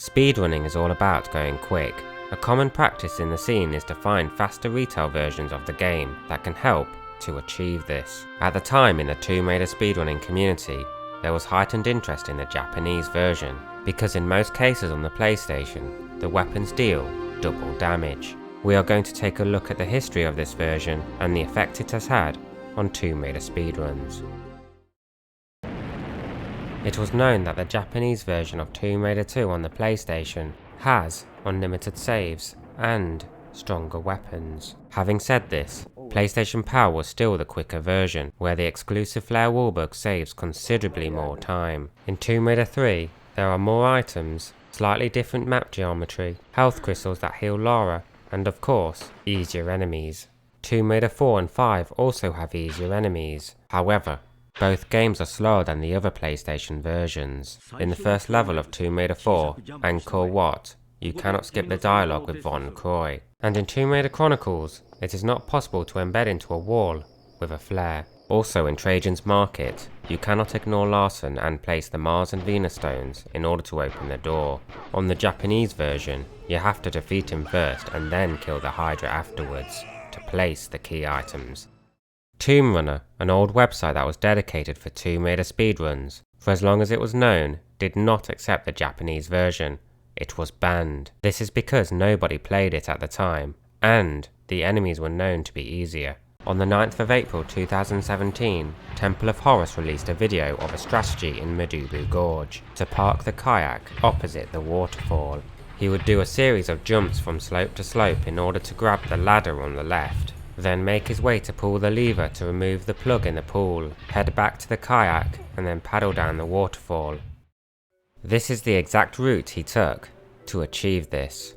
Speedrunning is all about going quick. A common practice in the scene is to find faster retail versions of the game that can help to achieve this. At the time in the Tomb Raider speedrunning community, there was heightened interest in the Japanese version, because in most cases on the PlayStation, the weapons deal double damage. We are going to take a look at the history of this version and the effect it has had on Tomb Raider speedruns. It was known that the Japanese version of Tomb Raider 2 on the PlayStation has unlimited saves and stronger weapons. Having said this, PlayStation Power was still the quicker version, where the exclusive Flare Wallbug saves considerably more time. In Tomb Raider 3, there are more items, slightly different map geometry, health crystals that heal Lara, and of course, easier enemies. Tomb Raider 4 and 5 also have easier enemies. However, both games are slower than the other PlayStation versions. In the first level of Tomb Raider 4, Angkor Wat, you cannot skip the dialogue with Von Croy. And in Tomb Raider Chronicles, it is not possible to embed into a wall with a flare. Also in Trajan's Market, you cannot ignore Larson and place the Mars and Venus stones in order to open the door. On the Japanese version, you have to defeat him first and then kill the Hydra afterwards to place the key items. Tomb Runner, an old website that was dedicated for Tomb Raider speedruns, for as long as it was known, did not accept the Japanese version. It was banned. This is because nobody played it at the time, and the enemies were known to be easier. On the 9th of April 2017, Temple of Horus released a video of a strategy in Madubu Gorge to park the kayak opposite the waterfall. He would do a series of jumps from slope to slope in order to grab the ladder on the left, then make his way to pull the lever to remove the plug in the pool, head back to the kayak, and then paddle down the waterfall. This is the exact route he took to achieve this.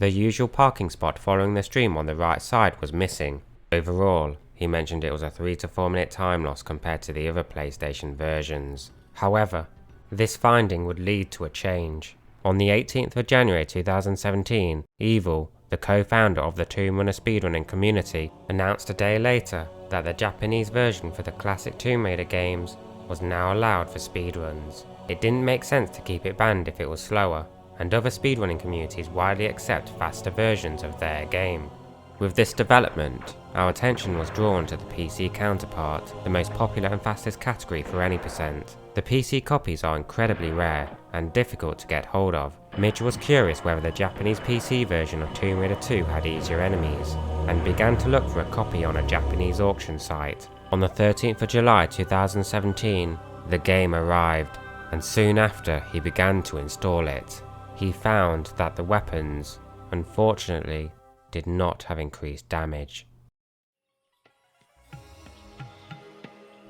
The usual parking spot following the stream on the right side was missing. Overall, he mentioned it was a 3 to 4 minute time loss compared to the other PlayStation versions. However, this finding would lead to a change. On the 18th of January 2017, Evil, the co-founder of the Tomb Runner speedrunning community, announced a day later that the Japanese version for the classic Tomb Raider games was now allowed for speedruns. It didn't make sense to keep it banned if it was slower, and other speedrunning communities widely accept faster versions of their game. With this development, our attention was drawn to the PC counterpart, the most popular and fastest category for any percent. The PC copies are incredibly rare and difficult to get hold of. Midge was curious whether the Japanese PC version of Tomb Raider 2 had easier enemies, and began to look for a copy on a Japanese auction site. On the 13th of July 2017, the game arrived, and soon after he began to install it. He found that the weapons, unfortunately, did not have increased damage.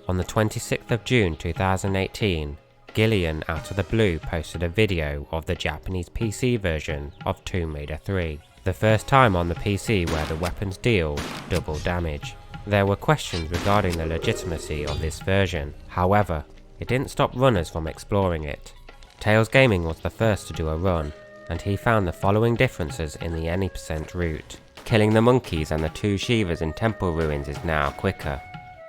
On the 26th of June 2018, Gillian out of the blue posted a video of the Japanese PC version of Tomb Raider 3, the first time on the PC where the weapons deal double damage. There were questions regarding the legitimacy of this version, however, it didn't stop runners from exploring it. Tails Gaming was the first to do a run, and he found the following differences in the any percent route. Killing the monkeys and the 2 Shivas in temple ruins is now quicker.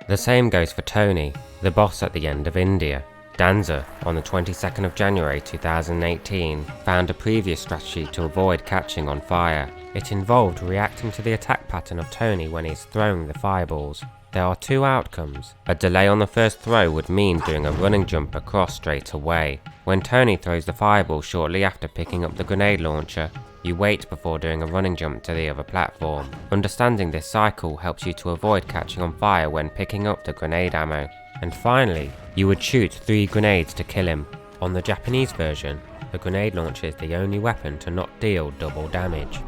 The same goes for Tony, the boss at the end of India. Danza, on the 22nd of January 2018, found a previous strategy to avoid catching on fire. It involved reacting to the attack pattern of Tony when he's throwing the fireballs. There are 2 outcomes. A delay on the first throw would mean doing a running jump across straight away. When Tony throws the fireball shortly after picking up the grenade launcher, you wait before doing a running jump to the other platform. Understanding this cycle helps you to avoid catching on fire when picking up the grenade ammo. And finally, you would shoot 3 grenades to kill him. On the Japanese version, the grenade launcher is the only weapon to not deal double damage.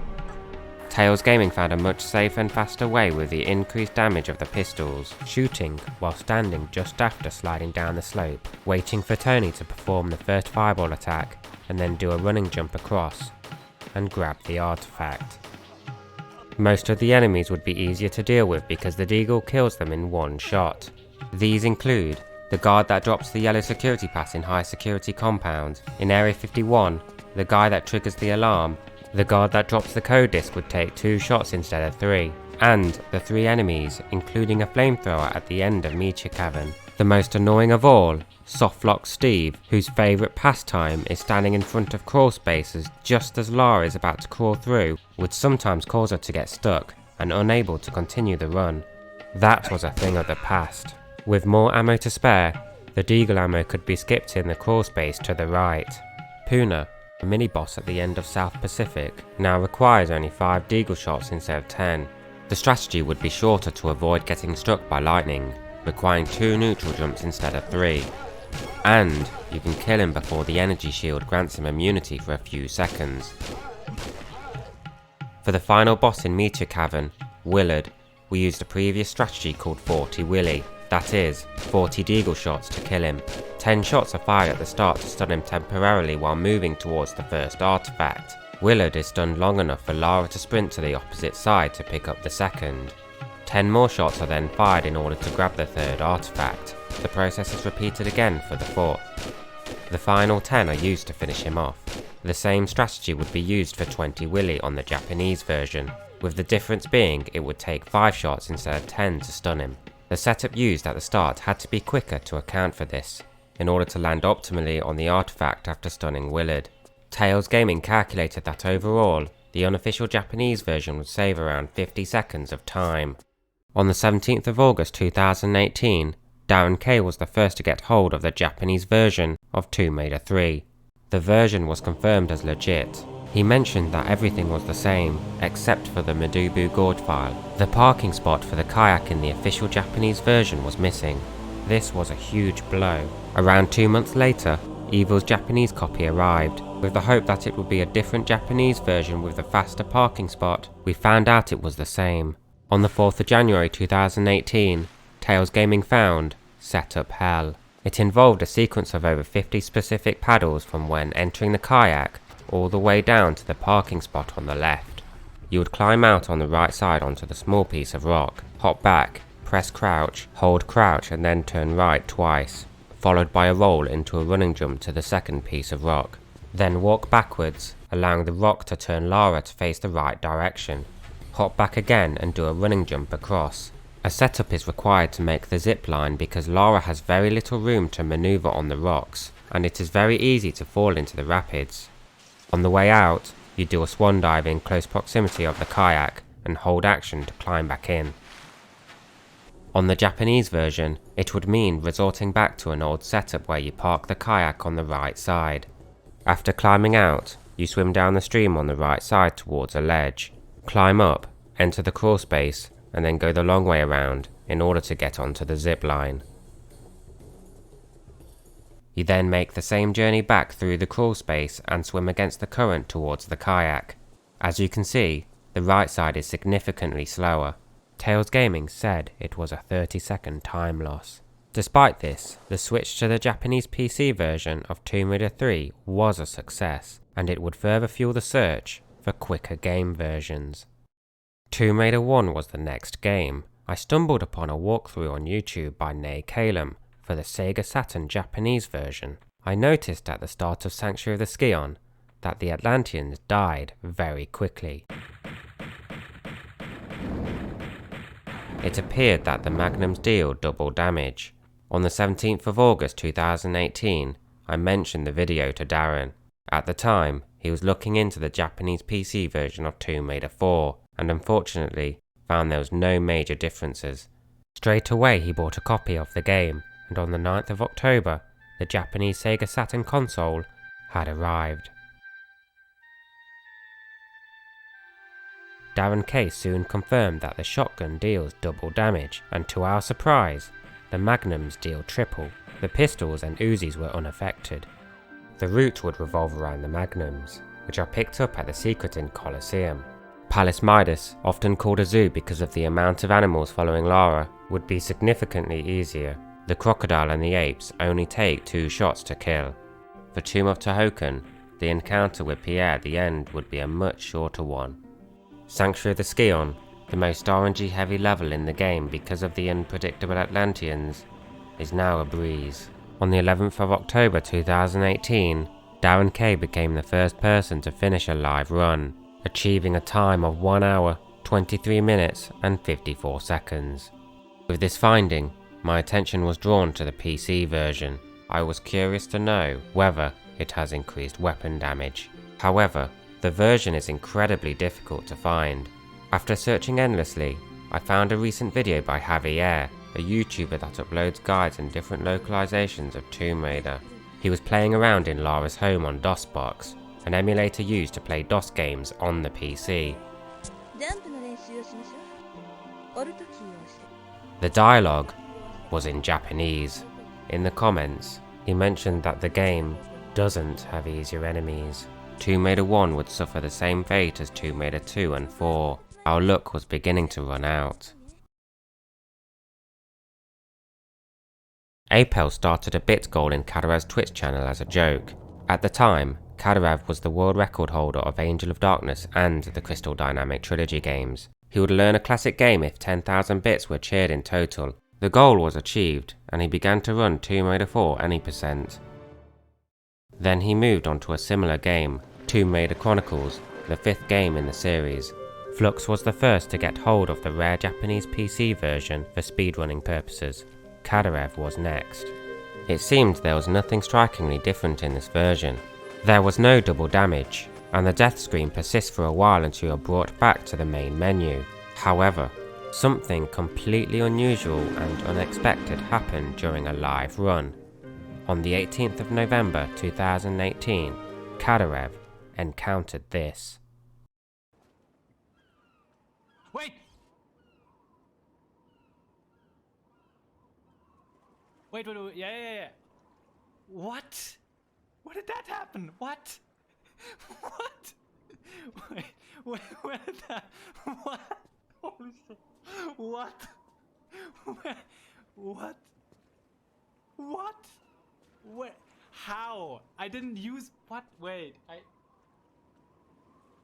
Tails Gaming found a much safer and faster way with the increased damage of the pistols, shooting while standing just after sliding down the slope, waiting for Tony to perform the first fireball attack and then do a running jump across and grab the artifact. Most of the enemies would be easier to deal with because the Deagle kills them in one shot. These include the guard that drops the yellow security pass in high security compounds. In Area 51, the guy that triggers the alarm, the guard that drops the code disc would take 2 shots instead of 3, and the 3 enemies, including a flamethrower at the end of Meteor Cavern. The most annoying of all, Softlock Steve, whose favourite pastime is standing in front of crawl spaces just as Lara is about to crawl through, would sometimes cause her to get stuck and unable to continue the run. That was a thing of the past. With more ammo to spare, the Deagle ammo could be skipped in the crawl space to the right. Puna, a mini-boss at the end of South Pacific, now requires only 5 Deagle shots instead of 10. The strategy would be shorter to avoid getting struck by lightning, requiring 2 neutral jumps instead of 3. And you can kill him before the energy shield grants him immunity for a few seconds. For the final boss in Meteor Cavern, Willard, we used a previous strategy called 40 Willy, that is, 40 Deagle shots to kill him. 10 shots are fired at the start to stun him temporarily while moving towards the first artifact. Willard is stunned long enough for Lara to sprint to the opposite side to pick up the second. 10 more shots are then fired in order to grab the third artifact. The process is repeated again for the fourth. The final 10 are used to finish him off. The same strategy would be used for 20 Willy on the Japanese version, with the difference being it would take 5 shots instead of 10 to stun him. The setup used at the start had to be quicker to account for this, in order to land optimally on the artifact after stunning Willard. Tails Gaming calculated that overall, the unofficial Japanese version would save around 50 seconds of time. On the 17th of August 2018, Darren K was the first to get hold of the Japanese version of Tomb Raider 3. The version was confirmed as legit. He mentioned that everything was the same, except for the Madubu Gorge file. The parking spot for the kayak in the official Japanese version was missing. This was a huge blow. Around 2 months later, Evil's Japanese copy arrived. With the hope that it would be a different Japanese version with a faster parking spot, we found out it was the same. On the 4th of January 2018, Tails Gaming found Setup Hell. It involved a sequence of over 50 specific paddles from when entering the kayak all the way down to the parking spot on the left. You would climb out on the right side onto the small piece of rock, hop back, press crouch, hold crouch and then turn right twice, followed by a roll into a running jump to the second piece of rock. Then walk backwards, allowing the rock to turn Lara to face the right direction. Hop back again and do a running jump across. A setup is required to make the zip line because Lara has very little room to maneuver on the rocks, and it is very easy to fall into the rapids. On the way out, you do a swan dive in close proximity of the kayak and hold action to climb back in. On the Japanese version, it would mean resorting back to an old setup where you park the kayak on the right side. After climbing out, you swim down the stream on the right side towards a ledge, climb up, enter the crawl space, and then go the long way around in order to get onto the zip line. You then make the same journey back through the crawl space and swim against the current towards the kayak. As you can see, the right side is significantly slower. Tails Gaming said it was a 30-second time loss. Despite this, the switch to the Japanese PC version of Tomb Raider 3 was a success, and it would further fuel the search for quicker game versions. Tomb Raider 1 was the next game. I stumbled upon a walkthrough on YouTube by Nay Kalem for the Sega Saturn Japanese version. I noticed at the start of Sanctuary of the Scion that the Atlanteans died very quickly. It appeared that the magnums deal double damage. On the 17th of August 2018, I mentioned the video to Darren. At the time, he was looking into the Japanese PC version of Tomb Raider 4, and unfortunately found there was no major differences. Straight away he bought a copy of the game, and on the 9th of October, the Japanese Sega Saturn console had arrived. Darren K soon confirmed that the shotgun deals double damage, and to our surprise, the magnums deal triple. The pistols and Uzis were unaffected. The route would revolve around the magnums, which are picked up at the Secret Inn Coliseum. Palace Midas, often called a zoo because of the amount of animals following Lara, would be significantly easier. The crocodile and the apes only take 2 shots to kill. For Tomb of Tohoku, the encounter with Pierre at the end would be a much shorter one. Sanctuary of the Scion, the most RNG heavy level in the game because of the unpredictable Atlanteans, is now a breeze. On the 11th of October 2018, Darren Kay became the first person to finish a live run, achieving a time of 1 hour, 23 minutes and 54 seconds. With this finding, my attention was drawn to the PC version. I was curious to know whether it has increased weapon damage. However, the version is incredibly difficult to find. After searching endlessly, I found a recent video by Javier, a YouTuber that uploads guides and different localizations of Tomb Raider. He was playing around in Lara's home on DOSBox, an emulator used to play DOS games on the PC. The dialogue was in Japanese. In the comments, he mentioned that the game doesn't have easier enemies. Tomb Raider 1 would suffer the same fate as Tomb Raider 2 and 4. Our luck was beginning to run out. Apel started a bit goal in Kadarev's Twitch channel as a joke. At the time, Kadarev was the world record holder of Angel of Darkness and the Crystal Dynamic Trilogy games. He would learn a classic game if 10,000 bits were cheered in total. The goal was achieved, and he began to run Tomb Raider 4 any percent. Then he moved on to a similar game, Tomb Raider Chronicles, the 5th game in the series. Flux was the first to get hold of the rare Japanese PC version for speedrunning purposes. Kadarev was next. It seemed there was nothing strikingly different in this version. There was no double damage, and the death screen persists for a while until you're brought back to the main menu. However, something completely unusual and unexpected happened during a live run. On the 18th of November 2018, Kadarev encountered this. Wait! Wait, yeah. What? What did that happen? What? What? Wait, where did that? What? Holy shit. What? Where? What? What? Where? How? I didn't use... What? Wait,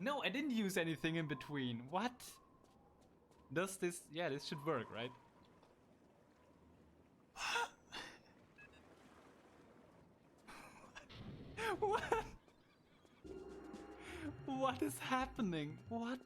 No, I didn't use anything in between. What? Does this... Yeah, this should work, right? What? What is happening? What?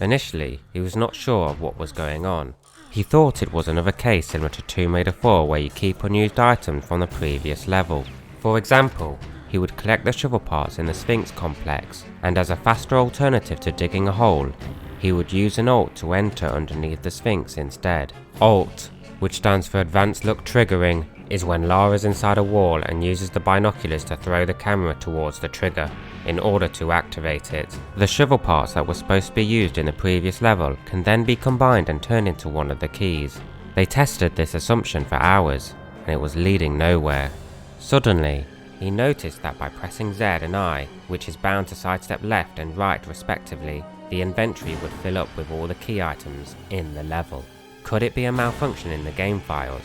Initially, he was not sure of what was going on. He thought it was another case similar to Tomb Raider 4 where you keep unused items from the previous level. For example, he would collect the shovel parts in the Sphinx complex, and as a faster alternative to digging a hole, he would use an alt to enter underneath the Sphinx instead. Alt, which stands for Advanced Look Triggering, is when Lara's inside a wall and uses the binoculars to throw the camera towards the trigger in order to activate it. The shovel parts that were supposed to be used in the previous level can then be combined and turned into one of the keys. They tested this assumption for hours, and it was leading nowhere. Suddenly, he noticed that by pressing Z and I, which is bound to sidestep left and right respectively, the inventory would fill up with all the key items in the level. Could it be a malfunction in the game files?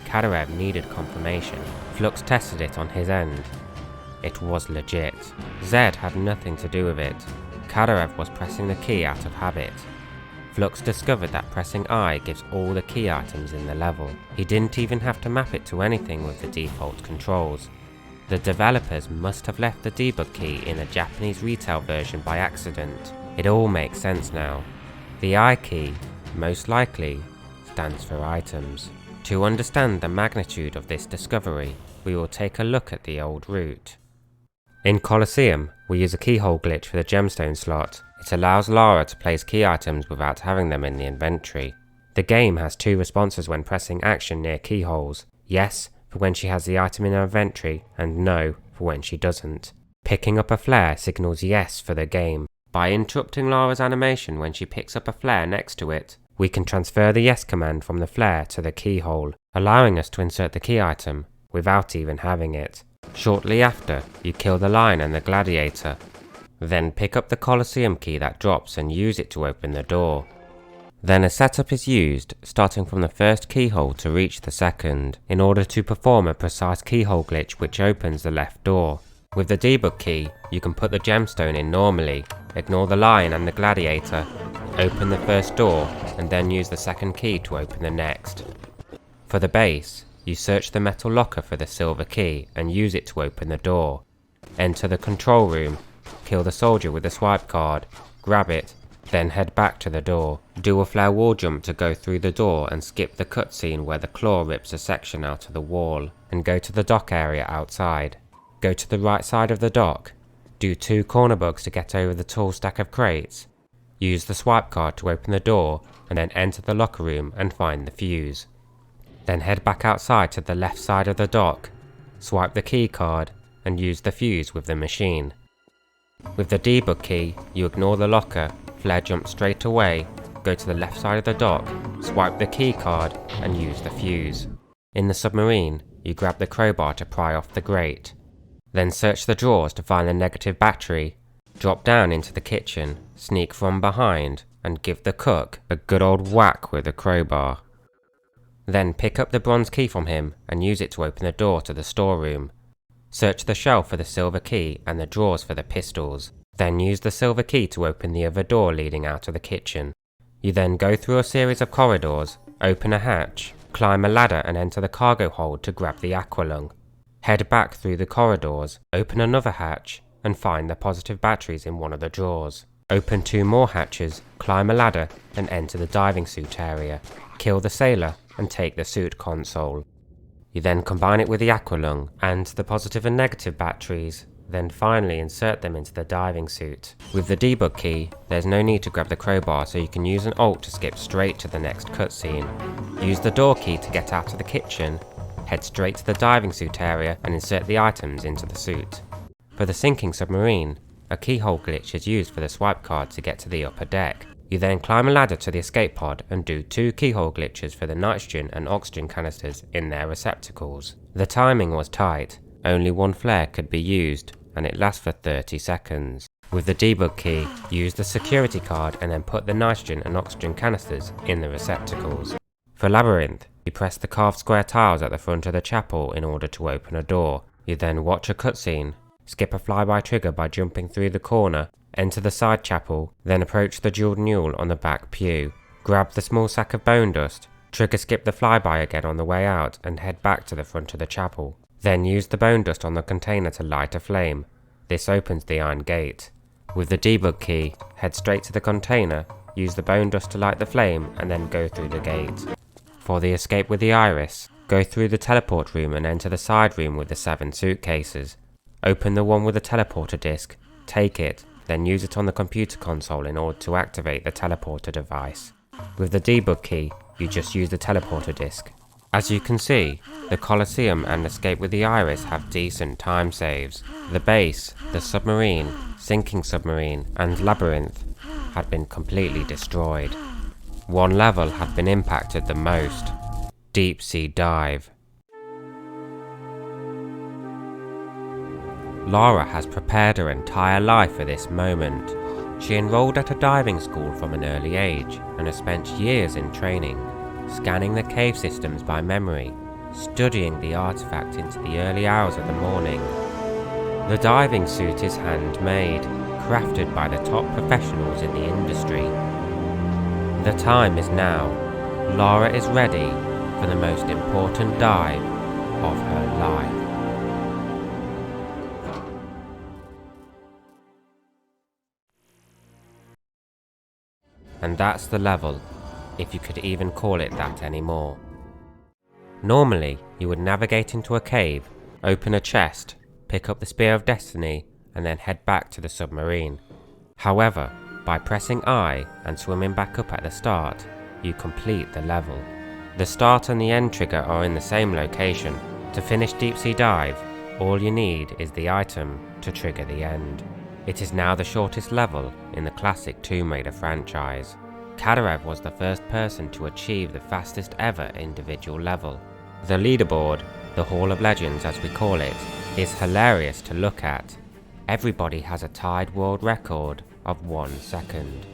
Kadarev needed confirmation. Flux tested it on his end. It was legit. Z had nothing to do with it. Kadarev was pressing the key out of habit. Flux discovered that pressing I gives all the key items in the level. He didn't even have to map it to anything with the default controls. The developers must have left the debug key in the Japanese retail version by accident. It all makes sense now. The I key, most likely, stands for items. To understand the magnitude of this discovery, we will take a look at the old route. In Colosseum, we use a keyhole glitch for the gemstone slot. It allows Lara to place key items without having them in the inventory. The game has 2 responses when pressing action near keyholes. Yes, for when she has the item in her inventory, and no, for when she doesn't. Picking up a flare signals yes for the game. By interrupting Lara's animation when she picks up a flare next to it, we can transfer the yes command from the flare to the keyhole, allowing us to insert the key item without even having it. Shortly after, you kill the lion and the gladiator. Then pick up the Colosseum key that drops and use it to open the door. Then a setup is used, starting from the first keyhole to reach the second, in order to perform a precise keyhole glitch which opens the left door. With the debug key, you can put the gemstone in normally, ignore the lion and the gladiator, open the first door, and then use the second key to open the next. For the base, you search the metal locker for the silver key and use it to open the door. Enter the control room, kill the soldier with the swipe card, grab it, then head back to the door. Do a flare wall jump to go through the door and skip the cutscene where the claw rips a section out of the wall, and go to the dock area outside. Go to the right side of the dock, do 2 corner bugs to get over the tall stack of crates, use the swipe card to open the door, and then enter the locker room and find the fuse. Then head back outside to the left side of the dock, swipe the key card, and use the fuse with the machine. With the debug key, you ignore the locker, flare jump straight away, go to the left side of the dock, swipe the key card, and use the fuse. In the submarine, you grab the crowbar to pry off the grate. Then search the drawers to find the negative battery, drop down into the kitchen, sneak from behind, and give the cook a good old whack with a crowbar. Then pick up the bronze key from him and use it to open the door to the storeroom. Search the shelf for the silver key and the drawers for the pistols. Then use the silver key to open the other door leading out of the kitchen. You then go through a series of corridors, open a hatch, climb a ladder and enter the cargo hold to grab the aqualung. Head back through the corridors, open another hatch, and find the positive batteries in one of the drawers. Open 2 more hatches, climb a ladder, and enter the diving suit area. Kill the sailor, and take the suit console. You then combine it with the aqualung and the positive and negative batteries, then finally insert them into the diving suit. With the debug key, there's no need to grab the crowbar, so you can use an alt to skip straight to the next cutscene. Use the door key to get out of the kitchen, head straight to the diving suit area and insert the items into the suit. For the sinking submarine, a keyhole glitch is used for the swipe card to get to the upper deck. You then climb a ladder to the escape pod and do 2 keyhole glitches for the nitrogen and oxygen canisters in their receptacles. The timing was tight, only 1 flare could be used, and it lasts for 30 seconds. With the debug key, use the security card and then put the nitrogen and oxygen canisters in the receptacles. For Labyrinth, you press the carved square tiles at the front of the chapel in order to open a door. You then watch a cutscene, skip a flyby trigger by jumping through the corner, enter the side chapel, then approach the jeweled mule on the back pew. Grab the small sack of bone dust, trigger skip the flyby again on the way out and head back to the front of the chapel. Then use the bone dust on the container to light a flame. This opens the iron gate. With the debug key, head straight to the container, use the bone dust to light the flame and then go through the gate. For the escape with the iris, go through the teleport room and enter the side room with the 7 suitcases. Open the one with the teleporter disc, take it, then use it on the computer console in order to activate the teleporter device. With the debug key, you just use the teleporter disc. As you can see, the Colosseum and Escape with the Iris have decent time saves. The base, the submarine, sinking submarine, and labyrinth had been completely destroyed. One level had been impacted the most: Deepsea Dive. Lara has prepared her entire life for this moment. She enrolled at a diving school from an early age and has spent years in training, scanning the cave systems by memory, studying the artifact into the early hours of the morning. The diving suit is handmade, crafted by the top professionals in the industry. The time is now. Lara is ready for the most important dive of her life. And that's the level, if you could even call it that anymore. Normally, you would navigate into a cave, open a chest, pick up the Spear of Destiny, and then head back to the submarine. However, by pressing I and swimming back up at the start, you complete the level. The start and the end trigger are in the same location. To finish Deepsea Dive, all you need is the item to trigger the end. It is now the shortest level in the classic Tomb Raider franchise. Kadarev was the first person to achieve the fastest ever individual level. The leaderboard, the Hall of Legends as we call it, is hilarious to look at. Everybody has a tied world record of 1 second.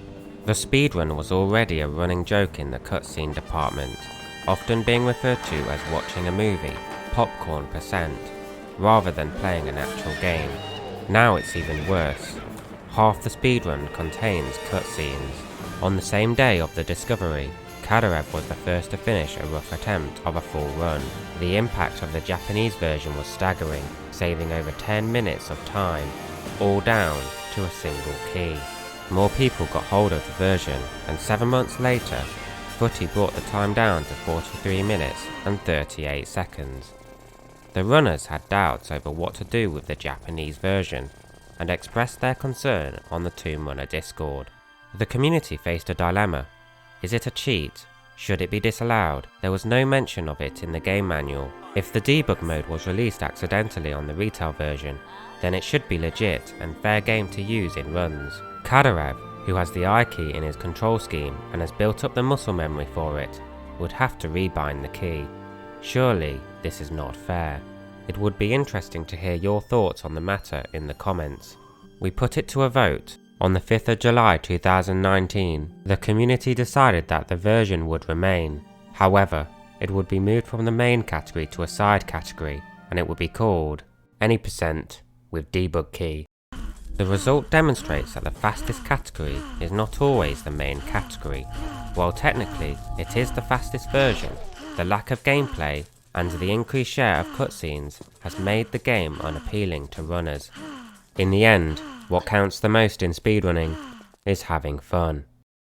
The speedrun was already a running joke in the cutscene department, often being referred to as watching a movie, popcorn %, rather than playing an actual game. Now it's even worse. Half the speedrun contains cutscenes. On the same day of the discovery, Kadarev was the first to finish a rough attempt of a full run. The impact of the Japanese version was staggering, saving over 10 minutes of time, all down to a single key. More people got hold of the version, and 7 months later, Footy brought the time down to 43 minutes and 38 seconds. The runners had doubts over what to do with the Japanese version, and expressed their concern on the Tomb Runner Discord. The community faced a dilemma. Is it a cheat? Should it be disallowed? There was no mention of it in the game manual. If the debug mode was released accidentally on the retail version, then it should be legit and fair game to use in runs. Kadarev, who has the I key in his control scheme and has built up the muscle memory for it, would have to rebind the key. Surely this is not fair. It would be interesting to hear your thoughts on the matter in the comments. We put it to a vote. On the 5th of July 2019, the community decided that the version would remain. However, it would be moved from the main category to a side category, and it would be called Any % with Debug Key. The result demonstrates that the fastest category is not always the main category. While technically it is the fastest version, the lack of gameplay and the increased share of cutscenes has made the game unappealing to runners. In the end, what counts the most in speedrunning is having fun.